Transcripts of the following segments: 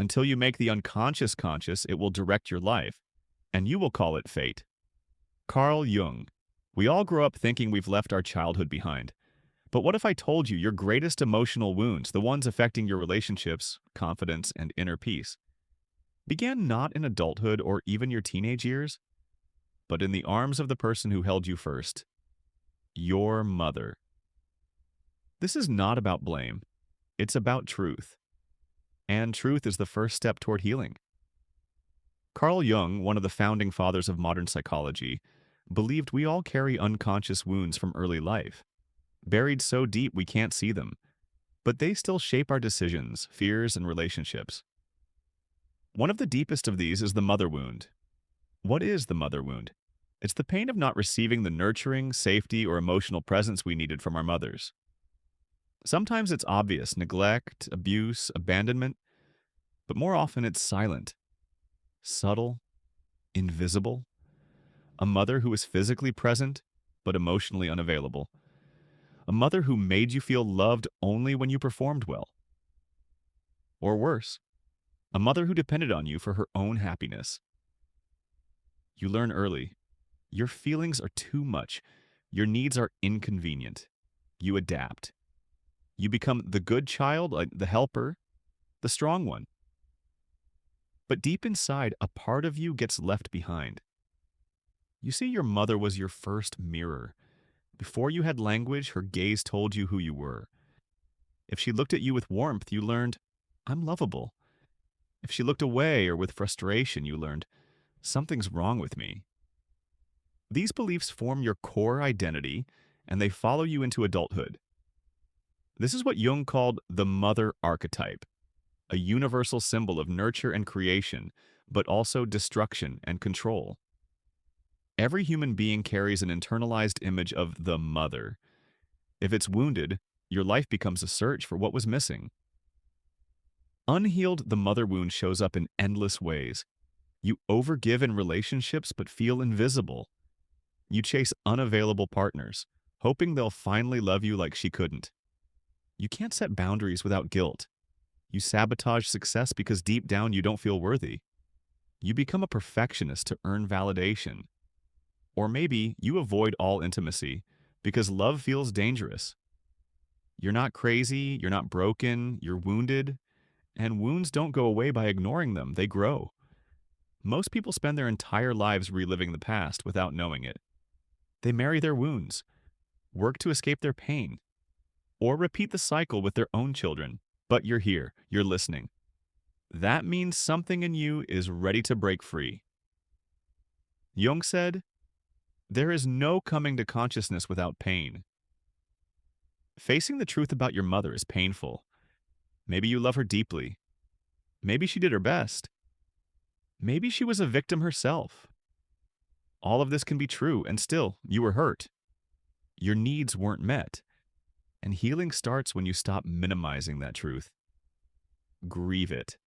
Until you make the unconscious conscious, it will direct your life, and you will call it fate. Carl Jung. We all grow up thinking we've left our childhood behind. But what if I told you your greatest emotional wounds, the ones affecting your relationships, confidence, and inner peace, began not in adulthood or even your teenage years, but in the arms of the person who held you first, your mother? This is not about blame. It's about truth. And truth is the first step toward healing. Carl Jung, one of the founding fathers of modern psychology, believed we all carry unconscious wounds from early life, buried so deep we can't see them, but they still shape our decisions, fears, and relationships. One of the deepest of these is the mother wound. What is the mother wound? It's the pain of not receiving the nurturing, safety, or emotional presence we needed from our mothers. Sometimes it's obvious, neglect, abuse, abandonment, but more often it's silent, subtle, invisible. A mother who is physically present, but emotionally unavailable. A mother who made you feel loved only when you performed well. Or worse, a mother who depended on you for her own happiness. You learn early. Your feelings are too much. Your needs are inconvenient. You adapt. You become the good child, like the helper, the strong one. But deep inside, a part of you gets left behind. You see, your mother was your first mirror. Before you had language, her gaze told you who you were. If she looked at you with warmth, you learned, I'm lovable. If she looked away or with frustration, you learned, something's wrong with me. These beliefs form your core identity, and they follow you into adulthood. This is what Jung called the mother archetype, a universal symbol of nurture and creation, but also destruction and control. Every human being carries an internalized image of the mother. If it's wounded, your life becomes a search for what was missing. Unhealed, the mother wound shows up in endless ways. You overgive in relationships but feel invisible. You chase unavailable partners, hoping they'll finally love you like she couldn't. You can't set boundaries without guilt. You sabotage success because deep down you don't feel worthy. You become a perfectionist to earn validation. Or maybe you avoid all intimacy because love feels dangerous. You're not crazy, you're not broken, you're wounded, and wounds don't go away by ignoring them, they grow. Most people spend their entire lives reliving the past without knowing it. They marry their wounds, work to escape their pain, or repeat the cycle with their own children. But you're here, you're listening. That means something in you is ready to break free. Jung said, there is no coming to consciousness without pain. Facing the truth about your mother is painful. Maybe you love her deeply. Maybe she did her best. Maybe she was a victim herself. All of this can be true, and still, you were hurt. Your needs weren't met. And healing starts when you stop minimizing that truth. Grieve it.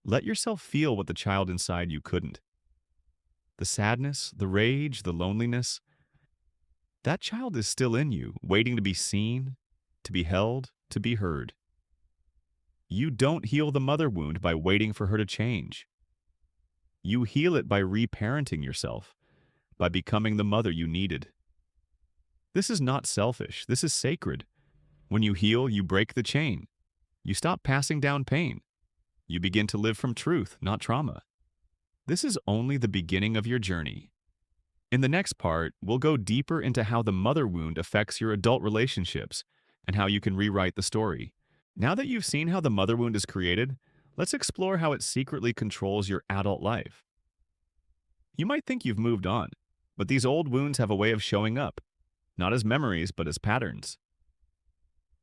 Let yourself feel what the child inside you couldn't. The sadness, the rage, the loneliness. That child is still in you, waiting to be seen, to be held, to be heard. You don't heal the mother wound by waiting for her to change. You heal it by reparenting yourself, by becoming the mother you needed. This is not selfish. This is sacred. When you heal, you break the chain. You stop passing down pain. You begin to live from truth, not trauma. This is only the beginning of your journey. In the next part, we'll go deeper into how the mother wound affects your adult relationships and how you can rewrite the story. Now that you've seen how the mother wound is created, let's explore how it secretly controls your adult life. You might think you've moved on, but these old wounds have a way of showing up, not as memories, but as patterns.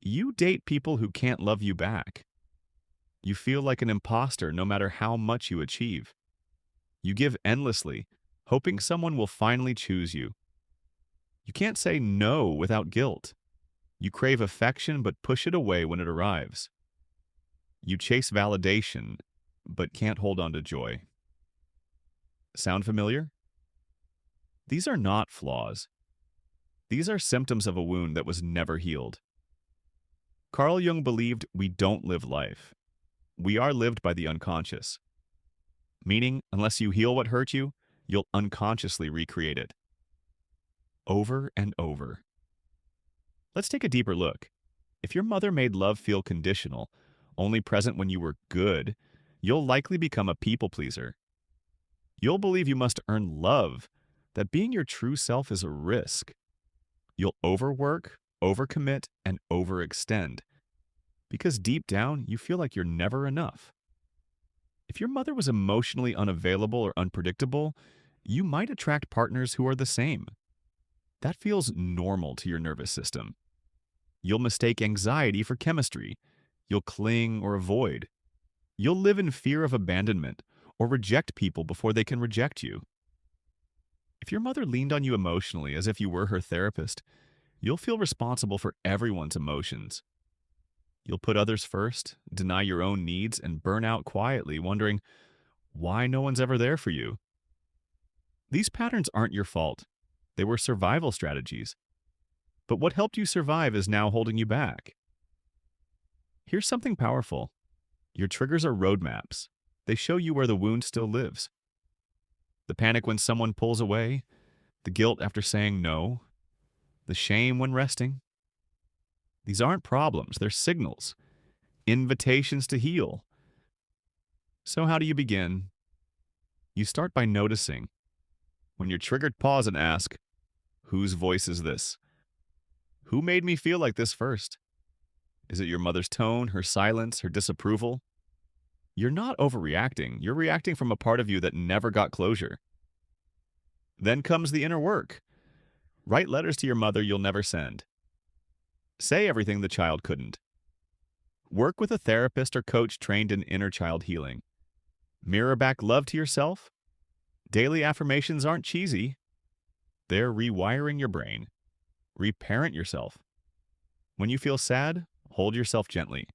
You date people who can't love you back. You feel like an imposter no matter how much you achieve. You give endlessly, hoping someone will finally choose you. You can't say no without guilt. You crave affection but push it away when it arrives. You chase validation but can't hold on to joy. Sound familiar? These are not flaws. These are symptoms of a wound that was never healed. Carl Jung believed we don't live life. We are lived by the unconscious, meaning unless you heal what hurt you, you'll unconsciously recreate it over and over. Let's take a deeper look. If your mother made love feel conditional, only present when you were good, you'll likely become a people pleaser. You'll believe you must earn love, that being your true self is a risk. You'll overwork, overcommit, and overextend, because deep down you feel like you're never enough. If your mother was emotionally unavailable or unpredictable, you might attract partners who are the same. That feels normal to your nervous system. You'll mistake anxiety for chemistry. You'll cling or avoid. You'll live in fear of abandonment or reject people before they can reject you. If your mother leaned on you emotionally as if you were her therapist, you'll feel responsible for everyone's emotions. You'll put others first, deny your own needs, and burn out quietly, wondering why no one's ever there for you. These patterns aren't your fault. They were survival strategies. But what helped you survive is now holding you back. Here's something powerful. Your triggers are roadmaps. They show you where the wound still lives. The panic when someone pulls away, the guilt after saying no, the shame when resting. These aren't problems, they're signals, invitations to heal. So how do you begin? You start by noticing. When you're triggered, pause and ask, whose voice is this? Who made me feel like this first? Is it your mother's tone, her silence, her disapproval? You're not overreacting. You're reacting from a part of you that never got closure. Then comes the inner work. Write letters to your mother you'll never send. Say everything the child couldn't. Work with a therapist or coach trained in inner child healing. Mirror back love to yourself. Daily affirmations aren't cheesy. They're rewiring your brain. Reparent yourself. When you feel sad, hold yourself gently.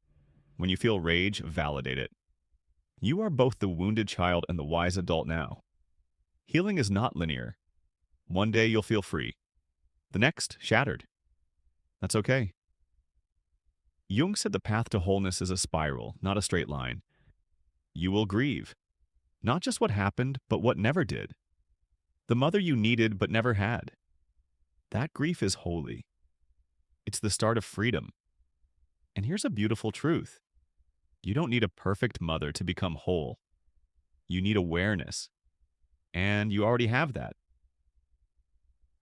When you feel rage, validate it. You are both the wounded child and the wise adult now. Healing is not linear. One day you'll feel free. The next, shattered. That's okay. Jung said the path to wholeness is a spiral, not a straight line. You will grieve. Not just what happened, but what never did. The mother you needed but never had. That grief is holy. It's the start of freedom. And here's a beautiful truth. You don't need a perfect mother to become whole. You need awareness. And you already have that.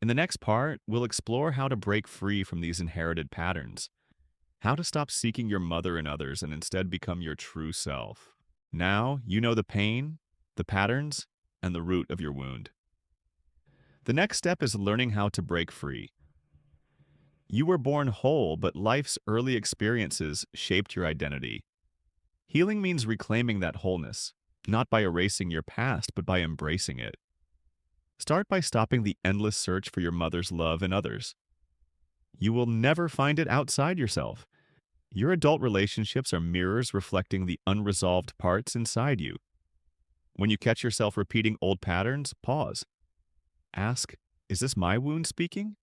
In the next part, we'll explore how to break free from these inherited patterns. How to stop seeking your mother in others and instead become your true self. Now you know the pain, the patterns, and the root of your wound. The next step is learning how to break free. You were born whole, but life's early experiences shaped your identity. Healing means reclaiming that wholeness, not by erasing your past, but by embracing it. Start by stopping the endless search for your mother's love in others. You will never find it outside yourself. Your adult relationships are mirrors reflecting the unresolved parts inside you. When you catch yourself repeating old patterns, pause. Ask, is this my wound speaking?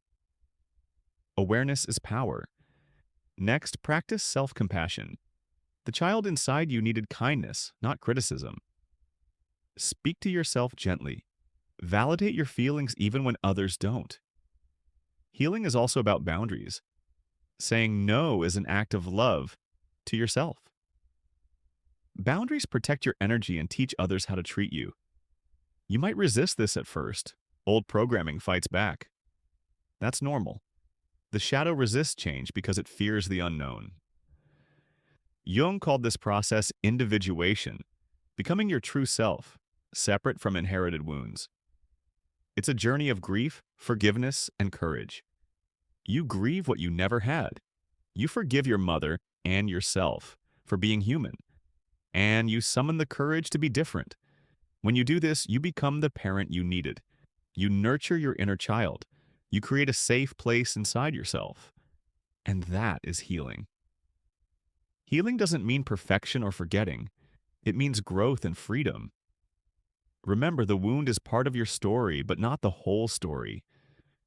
Awareness is power. Next, practice self-compassion. The child inside you needed kindness, not criticism. Speak to yourself gently. Validate your feelings even when others don't. Healing is also about boundaries. Saying no is an act of love to yourself. Boundaries protect your energy and teach others how to treat you. You might resist this at first. Old programming fights back. That's normal. The shadow resists change because it fears the unknown. Jung called this process individuation, becoming your true self, separate from inherited wounds. It's a journey of grief, forgiveness, and courage. You grieve what you never had. You forgive your mother and yourself for being human. And you summon the courage to be different. When you do this, you become the parent you needed. You nurture your inner child. You create a safe place inside yourself. And that is healing. Healing doesn't mean perfection or forgetting. It means growth and freedom. Remember, the wound is part of your story, but not the whole story.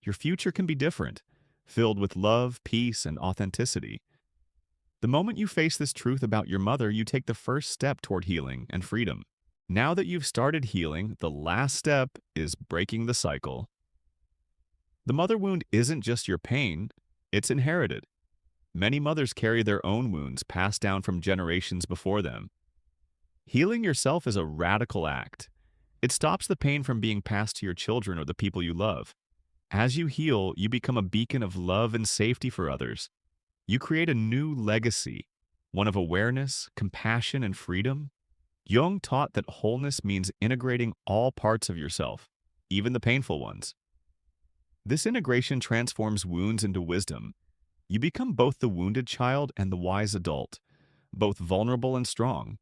Your future can be different, filled with love, peace, and authenticity. The moment you face this truth about your mother, you take the first step toward healing and freedom. Now that you've started healing, the last step is breaking the cycle. The mother wound isn't just your pain, it's inherited. Many mothers carry their own wounds passed down from generations before them. Healing yourself is a radical act. It stops the pain from being passed to your children or the people you love. As you heal, you become a beacon of love and safety for others. You create a new legacy, one of awareness, compassion, and freedom. Jung taught that wholeness means integrating all parts of yourself, even the painful ones. This integration transforms wounds into wisdom. You become both the wounded child and the wise adult, both vulnerable and strong.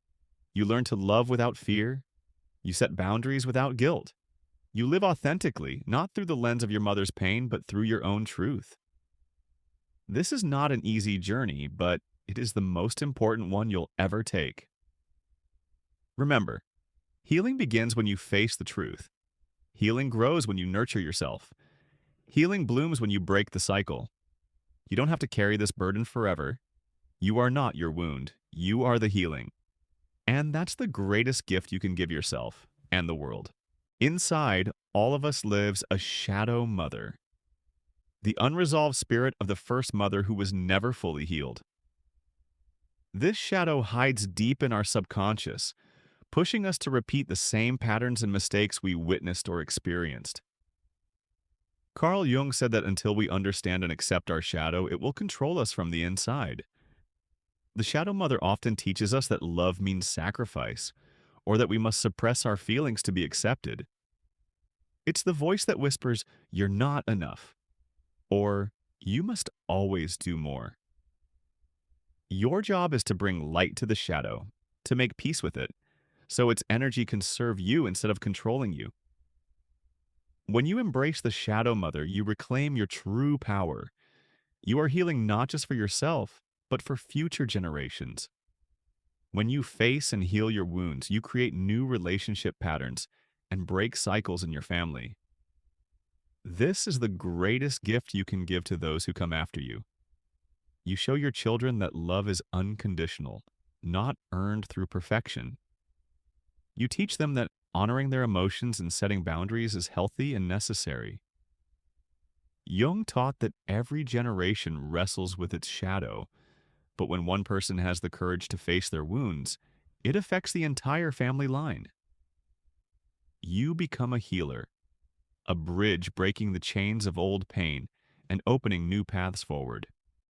You learn to love without fear. You set boundaries without guilt. You live authentically, not through the lens of your mother's pain, but through your own truth. This is not an easy journey, but it is the most important one you'll ever take. Remember, healing begins when you face the truth. Healing grows when you nurture yourself. Healing blooms when you break the cycle. You don't have to carry this burden forever. You are not your wound. You are the healing. And that's the greatest gift you can give yourself and the world. Inside, all of us lives a shadow mother, the unresolved spirit of the first mother who was never fully healed. This shadow hides deep in our subconscious, pushing us to repeat the same patterns and mistakes we witnessed or experienced. Carl Jung said that until we understand and accept our shadow, it will control us from the inside. The shadow mother often teaches us that love means sacrifice, or that we must suppress our feelings to be accepted. It's the voice that whispers, "You're not enough," or "You must always do more." Your job is to bring light to the shadow, to make peace with it, so its energy can serve you instead of controlling you. When you embrace the shadow mother, you reclaim your true power. You are healing not just for yourself, but for future generations. When you face and heal your wounds, you create new relationship patterns and break cycles in your family. This is the greatest gift you can give to those who come after you. You show your children that love is unconditional, not earned through perfection. You teach them that honoring their emotions and setting boundaries is healthy and necessary. Jung taught that every generation wrestles with its shadow, but when one person has the courage to face their wounds, it affects the entire family line. You become a healer, a bridge breaking the chains of old pain and opening new paths forward.